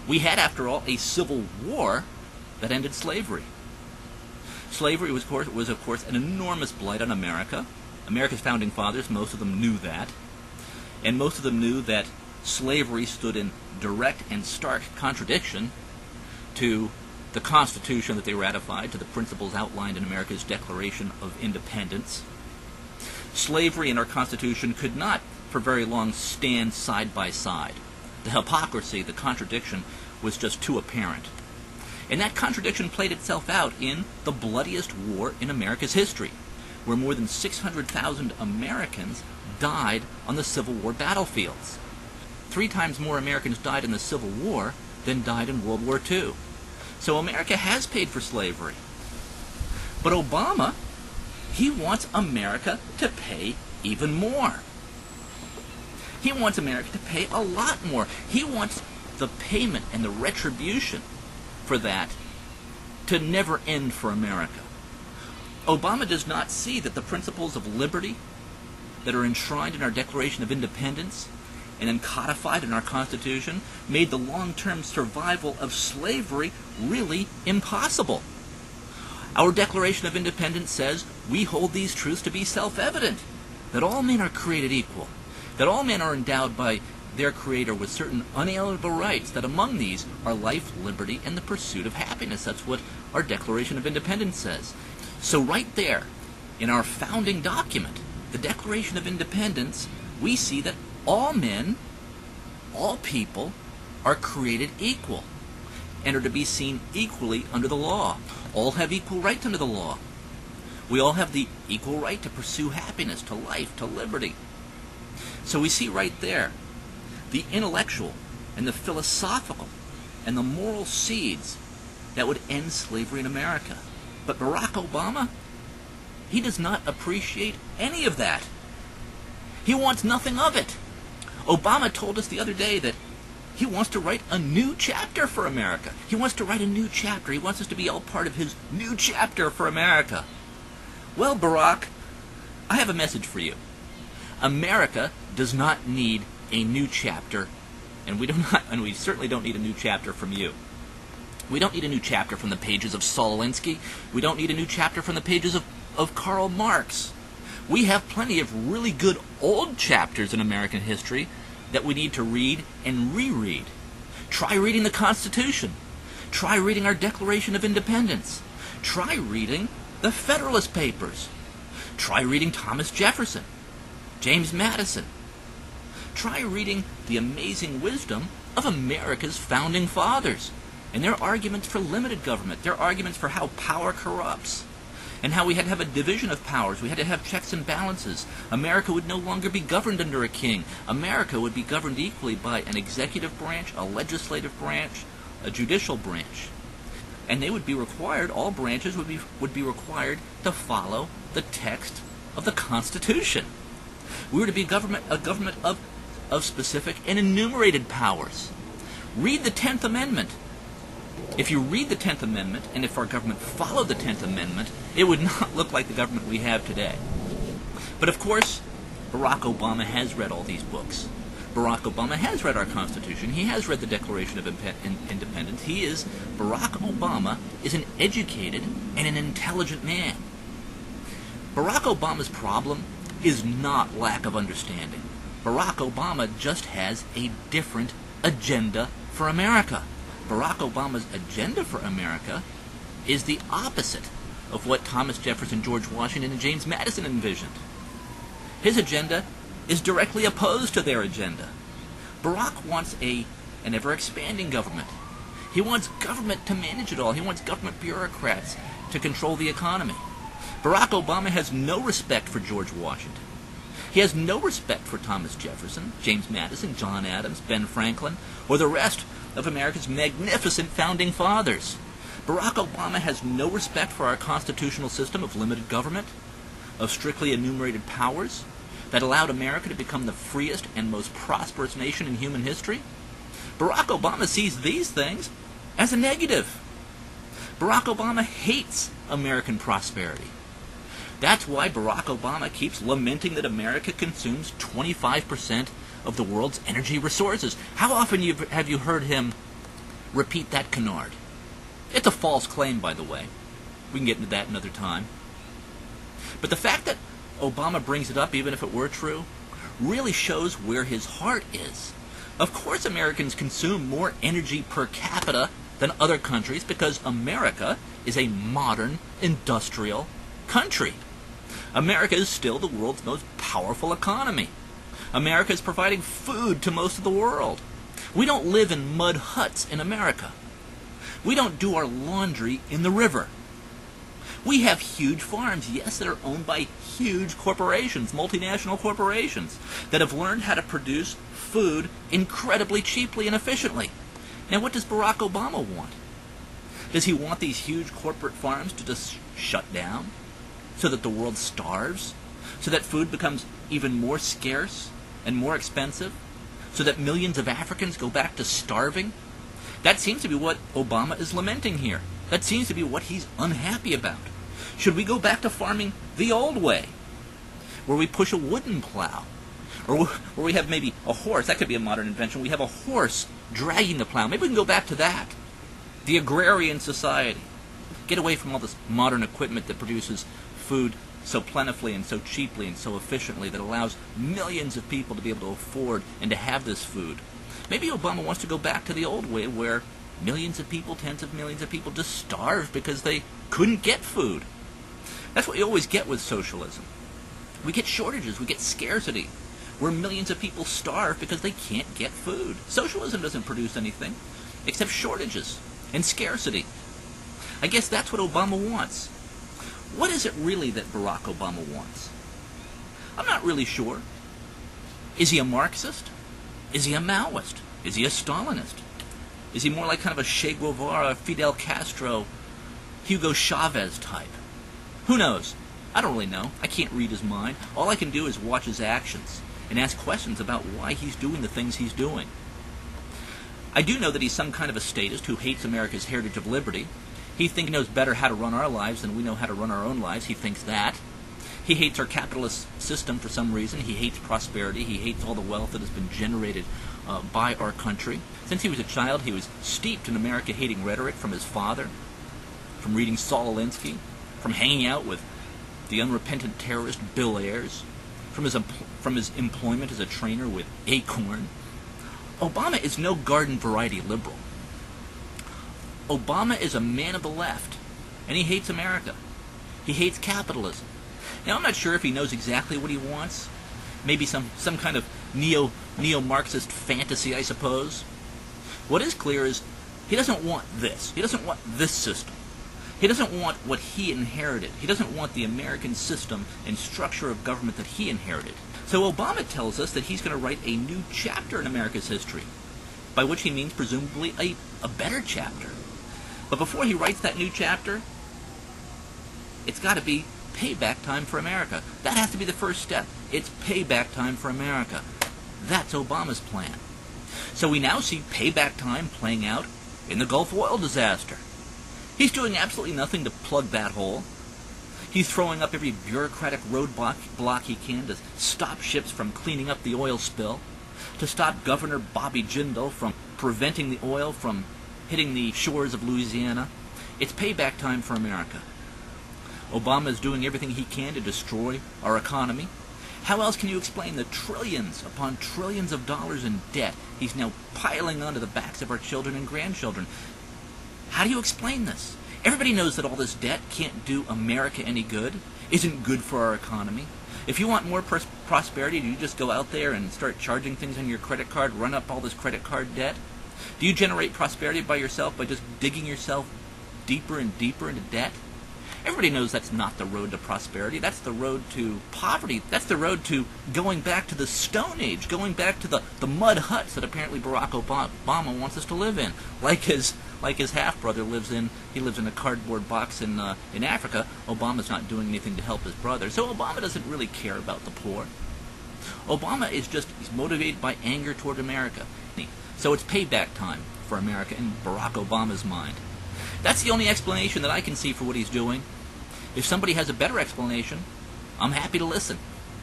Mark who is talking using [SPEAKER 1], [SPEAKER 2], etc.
[SPEAKER 1] We had, after all, a civil war that ended slavery. Slavery was, of course, an enormous blight on America. America's founding fathers, most of them knew that. And most of them knew that slavery stood in direct and stark contradiction to the Constitution that they ratified, to the principles outlined in America's Declaration of Independence. Slavery and our Constitution could not, for very long, stand side by side. The hypocrisy, the contradiction, was just too apparent. And that contradiction played itself out in the bloodiest war in America's history, where more than 600,000 Americans died on the Civil War battlefields. 3 times more Americans died in the Civil War than died in World War II. So America has paid for slavery. But Obama, he wants America to pay even more. He wants America to pay a lot more. He wants the payment and the retribution for that to never end for America. Obama does not see that the principles of liberty that are enshrined in our Declaration of Independence and then codified in our Constitution made the long-term survival of slavery really impossible. Our Declaration of Independence says we hold these truths to be self-evident, that all men are created equal, that all men are endowed by their Creator with certain unalienable rights, that among these are life, liberty, and the pursuit of happiness. That's what our Declaration of Independence says. So right there, in our founding document, the Declaration of Independence, we see that all men, all people, are created equal and are to be seen equally under the law. All have equal rights under the law. We all have the equal right to pursue happiness, to life, to liberty. So we see right there the intellectual and the philosophical and the moral seeds that would end slavery in America. But Barack Obama, he does not appreciate any of that. He wants nothing of it. Obama told us the other day that he wants to write a new chapter for America. He wants to write a new chapter. He wants us to be all part of his new chapter for America. Well, Barack, I have a message for you. America does not need a new chapter, and we certainly don't need a new chapter from you. We don't need a new chapter from the pages of Saul Alinsky. We don't need a new chapter from the pages of Karl Marx. We have plenty of really good old chapters in American history that we need to read and reread. Try reading the Constitution. Try reading our Declaration of Independence. Try reading the Federalist Papers. Try reading Thomas Jefferson, James Madison. Try reading the amazing wisdom of America's founding fathers and their arguments for limited government, their arguments for how power corrupts, and how we had to have a division of powers. We had to have checks and balances. America would no longer be governed under a king. America would be governed equally by an executive branch, a legislative branch, a judicial branch. And they would be required, all branches would be required to follow the text of the Constitution. We were to be a government of specific and enumerated powers. Read the 10th Amendment. If you read the 10th Amendment, and if our government followed the 10th Amendment, it would not look like the government we have today. But of course, Barack Obama has read all these books. Barack Obama has read our Constitution. He has read the Declaration of Independence. Barack Obama is an educated and an intelligent man. Barack Obama's problem is not lack of understanding. Barack Obama just has a different agenda for America. Barack Obama's agenda for America is the opposite of what Thomas Jefferson, George Washington, and James Madison envisioned. His agenda is directly opposed to their agenda. Barack wants an ever-expanding government. He wants government to manage it all. He wants government bureaucrats to control the economy. Barack Obama has no respect for George Washington. He has no respect for Thomas Jefferson, James Madison, John Adams, Ben Franklin, or the rest of America's magnificent founding fathers. Barack Obama has no respect for our constitutional system of limited government, of strictly enumerated powers, that allowed America to become the freest and most prosperous nation in human history. Barack Obama sees these things as a negative. Barack Obama hates American prosperity. That's why Barack Obama keeps lamenting that America consumes 25% of the world's energy resources. How often have you heard him repeat that canard. It's a false claim, by the way. We can get into that another time. But the fact that Obama brings it up, even if it were true, really shows where his heart is. Of course Americans consume more energy per capita than other countries because America is a modern, industrial country. America is still the world's most powerful economy. America is providing food to most of the world. We don't live in mud huts in America. We don't do our laundry in the river. We have huge farms, yes, that are owned by huge corporations, multinational corporations, that have learned how to produce food incredibly cheaply and efficiently. Now, what does Barack Obama want? Does he want these huge corporate farms to just shut down so that the world starves? So that food becomes even more scarce and more expensive? So that millions of Africans go back to starving? That seems to be what Obama is lamenting here. That seems to be what he's unhappy about. Should we go back to farming the old way, where we push a wooden plow, or where we have maybe a horse? That could be a modern invention. We have a horse dragging the plow. Maybe we can go back to that. The agrarian society. Get away from all this modern equipment that produces food so plentifully and so cheaply and so efficiently that allows millions of people to be able to afford and to have this food. Maybe Obama wants to go back to the old way where millions of people, tens of millions of people just starved because they couldn't get food. That's what you always get with socialism. We get shortages, we get scarcity, where millions of people starve because they can't get food. Socialism doesn't produce anything except shortages and scarcity. I guess that's what Obama wants. What is it really that Barack Obama wants? I'm not really sure. Is he a Marxist? Is he a Maoist? Is he a Stalinist? Is he more like kind of a Che Guevara, Fidel Castro, Hugo Chavez type? Who knows? I don't really know. I can't read his mind. All I can do is watch his actions and ask questions about why he's doing the things he's doing. I do know that he's some kind of a statist who hates America's heritage of liberty. He thinks he knows better how to run our lives than we know how to run our own lives. He thinks that. He hates our capitalist system for some reason. He hates prosperity. He hates all the wealth that has been generated by our country. Since he was a child, he was steeped in America-hating rhetoric from his father, from reading Saul Alinsky, from hanging out with the unrepentant terrorist Bill Ayers, from his employment as a trainer with Acorn. Obama is no garden variety liberal. Obama is a man of the left, and he hates America. He hates capitalism. Now, I'm not sure if he knows exactly what he wants. Maybe some kind of neo-Marxist fantasy, I suppose. What is clear is he doesn't want this. He doesn't want this system. He doesn't want what he inherited. He doesn't want the American system and structure of government that he inherited. So Obama tells us that he's going to write a new chapter in America's history, by which he means presumably a better chapter. But before he writes that new chapter, it's got to be payback time for America. That has to be the first step. It's payback time for America. That's Obama's plan. So we now see payback time playing out in the Gulf oil disaster. He's doing absolutely nothing to plug that hole. He's throwing up every bureaucratic roadblock he can to stop ships from cleaning up the oil spill, to stop Governor Bobby Jindal from preventing the oil from hitting the shores of Louisiana. It's payback time for America. Obama is doing everything he can to destroy our economy. How else can you explain the trillions upon trillions of dollars in debt he's now piling onto the backs of our children and grandchildren? How do you explain this? Everybody knows that all this debt can't do America any good, isn't good for our economy. If you want more prosperity, do you just go out there and start charging things on your credit card, run up all this credit card debt? Do you generate prosperity by yourself by just digging yourself deeper and deeper into debt? Everybody knows that's not the road to prosperity. That's the road to poverty. That's the road to going back to the Stone Age, going back to the mud huts that apparently Barack Obama wants us to live in. Like his half-brother lives in. He lives in a cardboard box in Africa. Obama's not doing anything to help his brother. So Obama doesn't really care about the poor. Obama is he's motivated by anger toward America. So it's payback time for America in Barack Obama's mind. That's the only explanation that I can see for what he's doing. If somebody has a better explanation, I'm happy to listen.